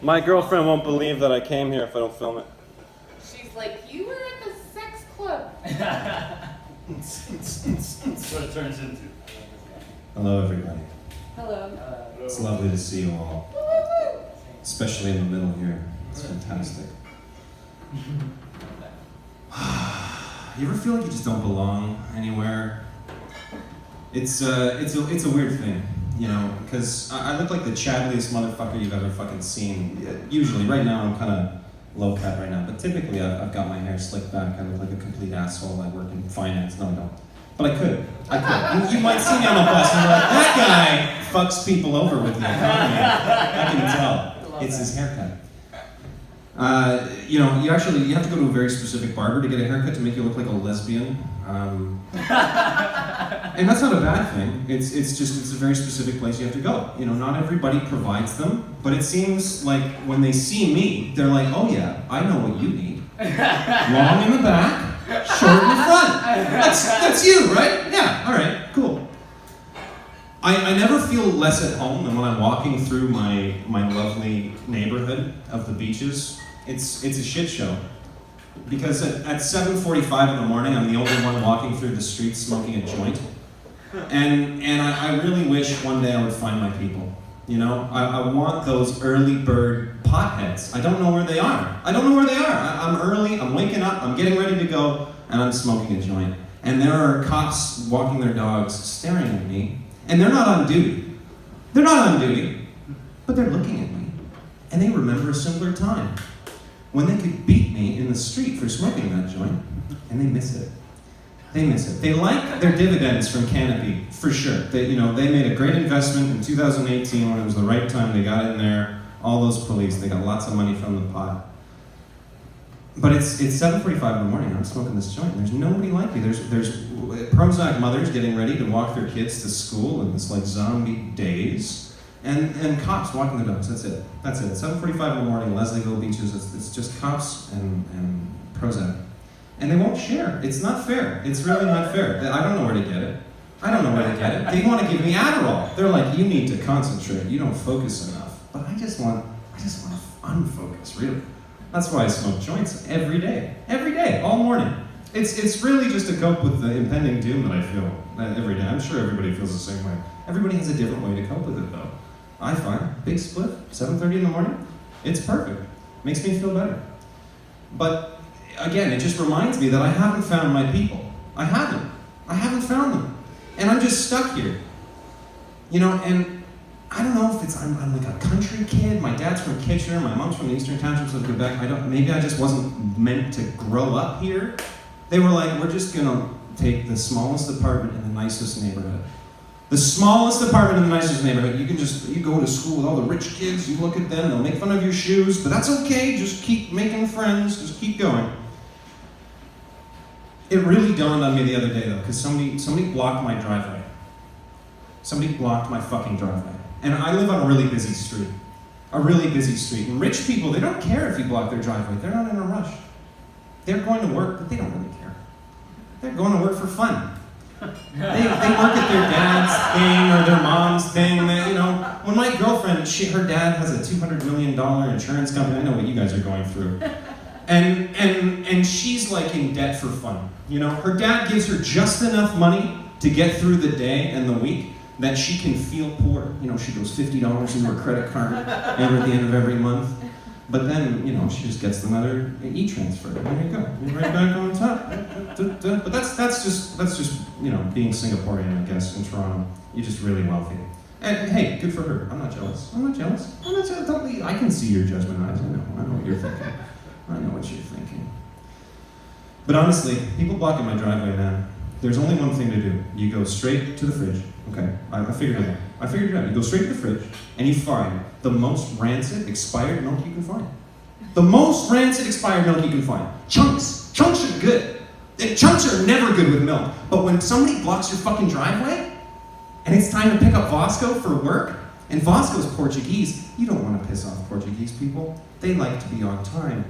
My girlfriend won't believe that I came here if I don't film it. She's like, you were at the sex club. That's what it turns into. Hello, everybody. Hello. It's lovely to see you all, especially in the middle here. It's fantastic. You ever feel like you just don't belong anywhere? It's a weird thing, you know, because I look like the chatliest motherfucker you've ever fucking seen. Usually, right now I'm kind of low cut right now, but typically I've got my hair slicked back. I look like a complete asshole. I work in finance. No, I don't. But I could. You might see me on the bus and be like, that guy fucks people over with the economy. I can tell. It's his haircut. You know, you have to go to a very specific barber to get a haircut to make you look like a lesbian. And that's not a bad thing. It's a very specific place you have to go. You know, not everybody provides them, but it seems like when they see me, they're like, oh yeah, I know what you need. Long in the back, short in the front. That's you, right? Yeah, all right, cool. I never feel less at home than when I'm walking through my lovely neighborhood of the beaches. It's a shit show. Because at 7:45 in the morning, I'm the only one walking through the streets smoking a joint. And I really wish one day I would find my people. You know, I want those early bird potheads. I don't know where they are. I'm early, I'm waking up, I'm getting ready to go, and I'm smoking a joint. And there are cops walking their dogs staring at me. And they're not on duty. But they're looking at me. And they remember a simpler time when they could beat me in the street for smoking that joint, and they miss it. They like their dividends from Canopy, for sure. They made a great investment in 2018 when it was the right time. They got in there, all those police, they got lots of money from the pot. But it's 7:45 in the morning, I'm smoking this joint, and there's nobody like me. There's Prozac mothers getting ready to walk their kids to school in this like zombie daze. And cops walking the dogs, that's it. 7:45 in the morning, Leslieville beaches, it's just cops and Prozac. And they won't share. It's not fair. It's really not fair. I don't know where to get it. They want to give me Adderall. They're like, you need to concentrate. You don't focus enough. But I just want to unfocus, really. That's why I smoke joints every day, all morning. It's really just to cope with the impending doom that I feel every day. I'm sure everybody feels the same way. Everybody has a different way to cope with it, though. I find big split, 7:30 in the morning, it's perfect. Makes me feel better. But again, it just reminds me that I haven't found my people. I haven't found them. And I'm just stuck here. You know, and I don't know if I'm like a country kid. My dad's from Kitchener, my mom's from the Eastern Townships of Quebec. Maybe I just wasn't meant to grow up here. They were like, we're just gonna take the smallest apartment in the nicest neighborhood. The smallest apartment in the nicest neighborhood. You go to school with all the rich kids, you look at them, they'll make fun of your shoes, but that's okay, just keep making friends, just keep going. It really dawned on me the other day though, because somebody blocked my driveway. Somebody blocked my fucking driveway. And I live on a really busy street. And rich people, they don't care if you block their driveway. They're not in a rush. They're going to work, but they don't really care. They're going to work for fun. They work at their dad's thing or their mom's thing. When my girlfriend, her dad has a $200 million insurance company. I know what you guys are going through. And she's like in debt for fun. You know, her dad gives her just enough money to get through the day and the week that she can feel poor. You know, she goes $50 into her credit card at the end of every month. But then, you know, she just gets another e-transfer. There you go. You're right back on top. But that's just, you know, being Singaporean, I guess, in Toronto. You're just really wealthy. And hey, good for her. I'm not jealous. I can see your judgment eyes. I know what you're thinking. But honestly, people blocking my driveway, man, there's only one thing to do. You go straight to the fridge. Okay, I figured it out. You go straight to the fridge, and you find the most rancid, expired milk you can find. Chunks are good. Chunks are never good with milk. But when somebody blocks your fucking driveway, and it's time to pick up Vasco for work, and Vasco's Portuguese, you don't want to piss off Portuguese people. They like to be on time.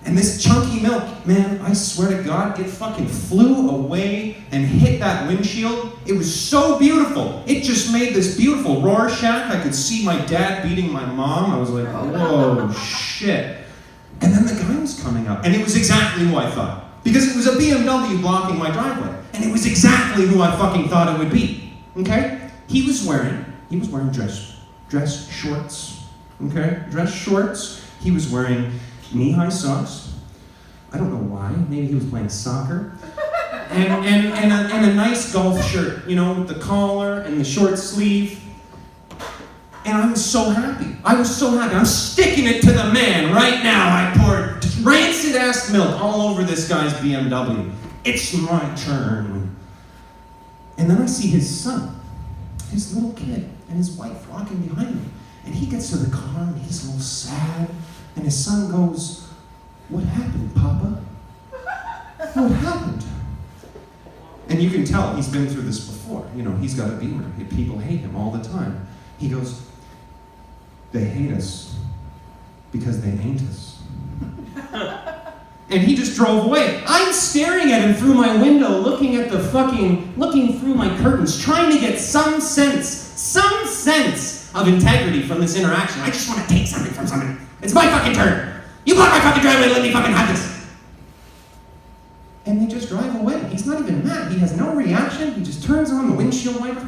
And this chunky milk, man, I swear to God, it fucking flew away and hit that windshield. It was so beautiful. It just made this beautiful Rorschach. I could see my dad beating my mom. I was like, whoa, shit. And then the guy was coming up, and it was exactly who I thought. Because it was a BMW blocking my driveway. And it was exactly who I fucking thought it would be. Okay? He was wearing dress shorts. Okay? Dress shorts. He was wearing knee-high socks. I don't know why. Maybe he was playing soccer. And a nice golf shirt, you know, with the collar and the short sleeve. And I was so happy. I was so happy. I'm sticking it to the man right now. I poured rancid-ass milk all over this guy's BMW. It's my turn. And then I see his son, his little kid, and his wife walking behind me. And he gets to the car and he's a little sad. And his son goes, "What happened, Papa? What happened?" And you can tell he's been through this before. You know, he's got a Beamer. People hate him all the time. He goes, "They hate us because they ain't us." And he just drove away. I'm staring at him through my window, looking through my curtains, trying to get some sense of integrity from this interaction. I just want to take something from somebody. It's my fucking turn. You block my fucking driveway, let me fucking have this. And they just drive away. He's not even mad. He has no reaction. He just turns on the windshield wiper,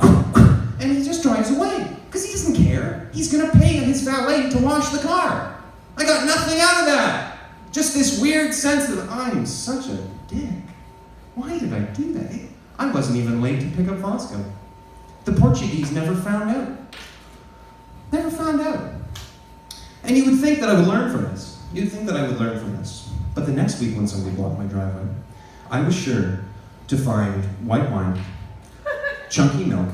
and he just drives away. Because he doesn't care. He's going to pay his valet to wash the car. I got nothing out of that. Just this weird sense that I'm such a dick. Why did I do that? I wasn't even late to pick up Vasco. The Portuguese never found out. Never found out. And you would think that I would learn from this. You'd think that I would learn from this. But the next week when somebody blocked my driveway, I was sure to find white wine, chunky milk,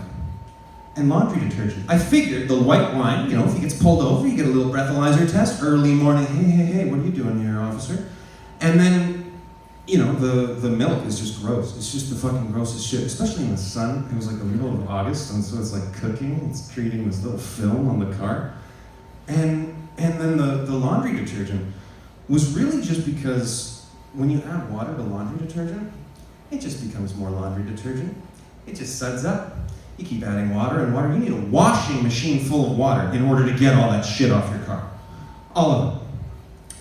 and laundry detergent. I figured the white wine, you know, if he gets pulled over, you get a little breathalyzer test, early morning, hey, what are you doing here, officer? And then, you know, the milk is just gross. It's just the fucking grossest shit, especially in the sun. It was like the middle of August, and so it's like cooking. It's creating this little film on the car. And then the laundry detergent was really just because when you add water to laundry detergent, it just becomes more laundry detergent. It just suds up. You keep adding water and water. You need a washing machine full of water in order to get all that shit off your car. All of it.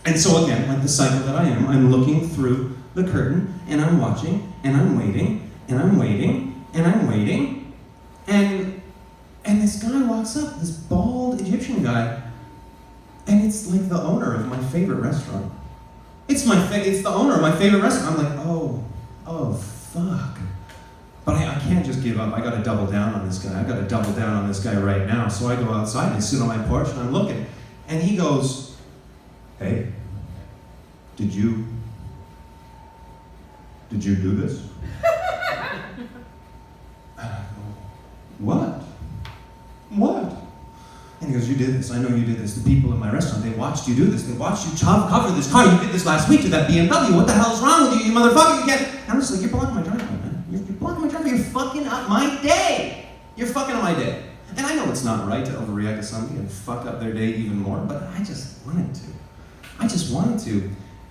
And so again, like the psycho that I am, I'm looking through the curtain, and I'm watching, and I'm waiting, and I'm waiting, and I'm waiting, and this guy walks up, this bald Egyptian guy, and it's like the owner of my favorite restaurant. It's the owner of my favorite restaurant. I'm like, oh, fuck. But I can't just give up. I gotta double down on this guy. I gotta double down on this guy right now. So I go outside and I sit on my porch and I'm looking. And he goes, "Hey, did you do this?" And I go, "What? What?" And he goes, "You did this. I know you did this. The people in my restaurant, they watched you do this. They watched you cover this car. You did this last week to that BMW. What the hell's wrong with you, you motherfucker? You can't." And I'm just like, "You're blocking my driveway, man. You're blocking my driveway. You're fucking up my day. You're fucking up my day." And I know it's not right to overreact to somebody and fuck up their day even more, but I just wanted to.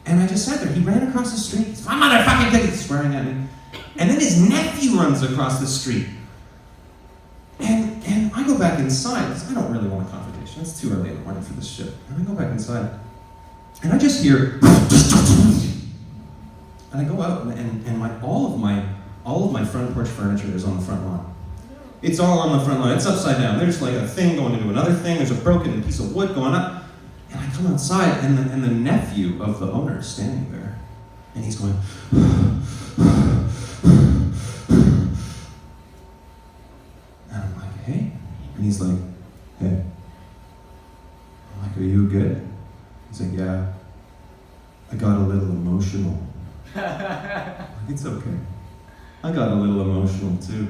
And I just sat there. He ran across the street. He's, "My motherfucking kid," he's swearing at me. And then his nephew runs across the street. And I go back inside, because I don't really want a confrontation. It's too early in the morning for this shit. And I go back inside, and I just hear, and I go out, and all of my front porch furniture is on the front lawn. It's all on the front lawn. It's upside down. There's like a thing going into another thing. There's a broken piece of wood going up. And I come outside, and the nephew of the owner is standing there, and he's going, and I'm like, "Hey," and he's like, "Hey." I'm like, "Are you good?" He's like, "Yeah, I got a little emotional." I'm like, "It's okay. I got a little emotional too."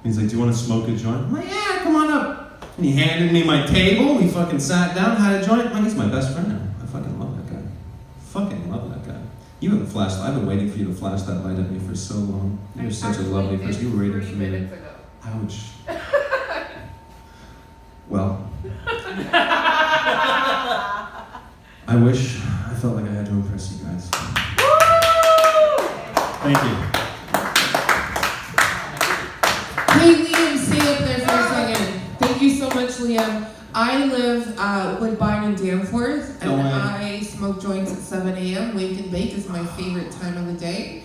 He's like, "Do you want to smoke a joint?" I'm like, "Yeah, come on up." And he handed me my table, we fucking sat down, had a joint. Like, he's my best friend now. I fucking love that guy. Fucking love that guy. You haven't flashed, I've been waiting for you to flash that light at me for so long. You're such a lovely person. You were waiting for me. 3 minutes ago. Ouch. Well, I I wish I felt like I had to impress you guys. Thank you. Hey Liam, stay up there for a second. Thank you so much, Liam. I live Woodbine and Danforth, and No way. I smoke joints at 7 a.m. Wake and bake is my favorite time of the day.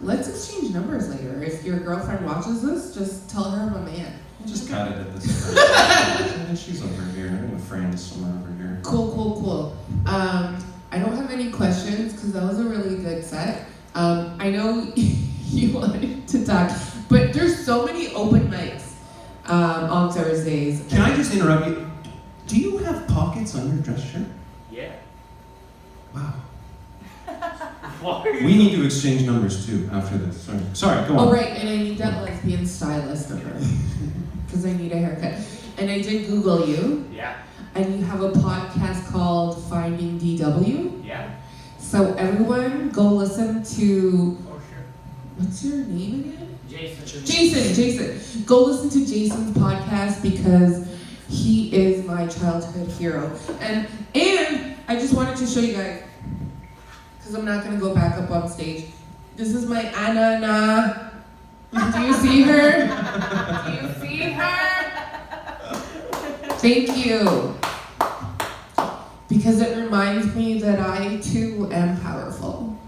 Let's exchange numbers later. If your girlfriend watches this, just tell her I'm a man. Just got it at this point. She's over here. I have a friend somewhere over here. Cool. I don't have any questions because that was a really good set. I know you wanted to talk, but there's so many open mics on Thursdays. Can I just interrupt you? Do you have pockets on your dress shirt? Yeah. Wow. Why are you? We need to exchange numbers too after this. Sorry, go on. Oh right, and I need that lesbian stylist number because I need a haircut. And I did Google you, Yeah. and you have a podcast called Finding DW. Yeah. So everyone, go listen to. Oh, sure. What's your name again? Jason. Jason. Go listen to Jason's podcast because he is my childhood hero. And I just wanted to show you guys, because I'm not going to go back up on stage. This is my Anna. Do you see her? Do you see her? Thank you. Because it reminds me that I too am powerful.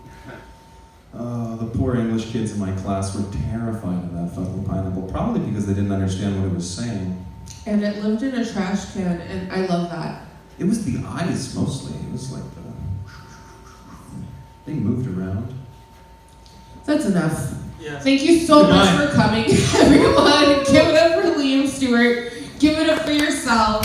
The poor English kids in my class were terrified of that fucking pineapple, probably because they didn't understand what it was saying. And it lived in a trash can, and I love that. It was the eyes mostly. It was like they moved around. That's enough. Yeah. Thank you so Goodbye. much for coming, everyone. Give it up for Liam Stewart. Give it up for yourself.